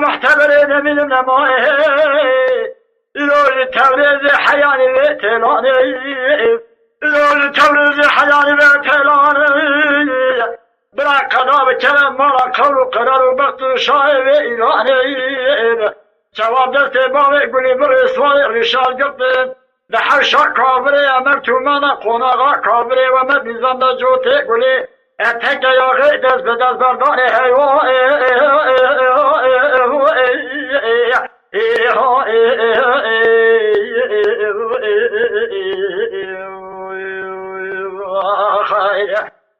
محتبرين من نمائه لول تبريز حياني بيتلاني لول تبريز حياني بيتلاني برا قضاء بكلام مالا قول قرار وبقت شايب إلاني جواب دستي بابي قولي برسوالي رشال قلت لحرشا كابري أمرتو مانا قناغا كابري ومد نظام دا جوتي قولي اتك يا غي دست بدست برداني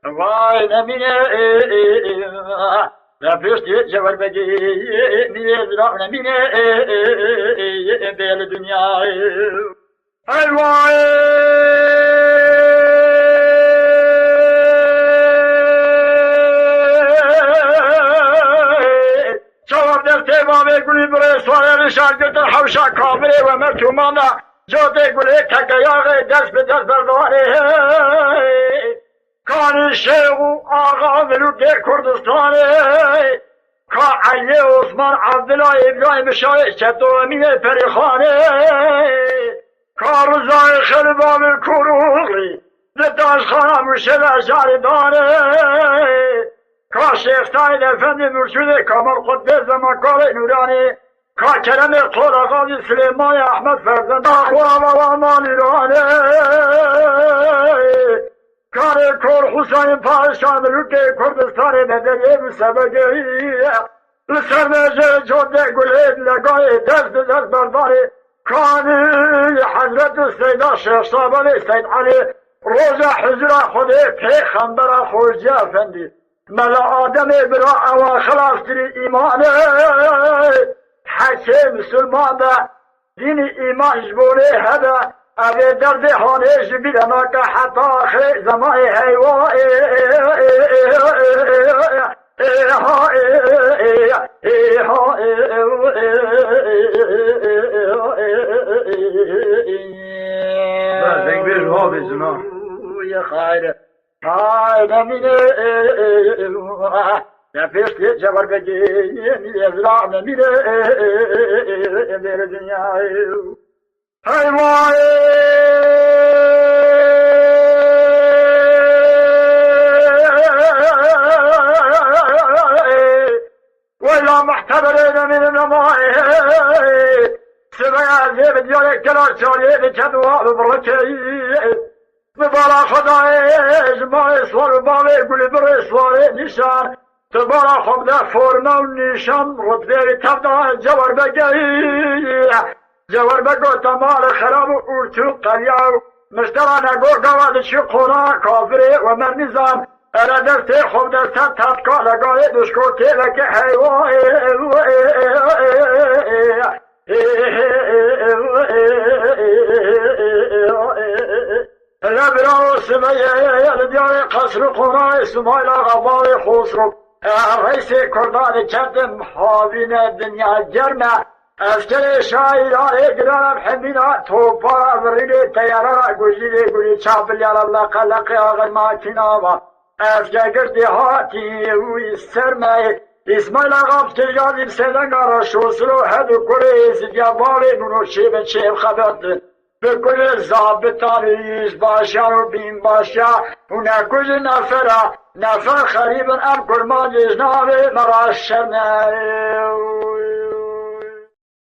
واي نمينة لا بيشتي جوال بجي ميزرع نمينة بيل الدنيا الواي شواب دلتي بابي قولي برسوالي رشاد قلت الحوشا كابري ومرتو مانا جوتي قولي تكياغي دست بدست برداني كان الشيخ آغا ملوك كردستاني كان علي عثمان عبدالله إبراهيم شاي شدو أمين فريخاني كان رزاي خلبان الكروغي لداش خانة مرشدة جارداني كان شيخ سعيد أفندي مرشدة كامل قدس مكالي نوراني كان كرم قول غازي سليمان أحمد فرزند أخوة ووامان إيراني كان كور حسين پادشاه ملوک کردستان مدنی مسابقه لسرنجه جوده گلید لگای دست دست برداری كان حضرت سيدنا الشيخ صابوني سيد علي روزا حجرة خده پیغمبر خوجی افندی ملا آدم برا اواخلاف تری ایمان حکیم مسلمان دا دین ایمان جبوری هدا اوه درد خانه جبیل اما که حتی آخر زمان حیوان denk bir ha bizuna. يا خير هاي نمينة نفس جبر بجي يزرع نمينة بير الدنيا هاي واي ولا محتضرين من النمائي سبع زيب ديالك كلا شاريه بكدوا ببركي مبارا خدای ما اسوار باله گلی بر اسوار نشان تبارا خود ده فرما و نشان رتبه تبدا جوار بگی جوار بگو تمال خراب و ارتو قریاو مشترا نگو گواد چی قونا کافره و من نظام ارا دسته خود دستان تدکا لگاه دشکو تیلک حیوان لبرا سمية لديار قصر قراء اسماعيل غبار خسرو رئيس كردان كدم حاضن الدنيا جرمة أفكر شاعر إقرار بحمينا توبا بريلي تيارا قجيلي قولي شعب يا الله قلق أغل ما كنابا أفكر قردي هاتي ويسترمي اسماعيل غاب تجازي بسيدن قرار شوسلو هدو كريس جباري نونو شيبن شيب خبرتن بكل ضابطان رئيس باشا و بين باشا هنا كل نفر خريبا أم كل ما جزناه مراشنا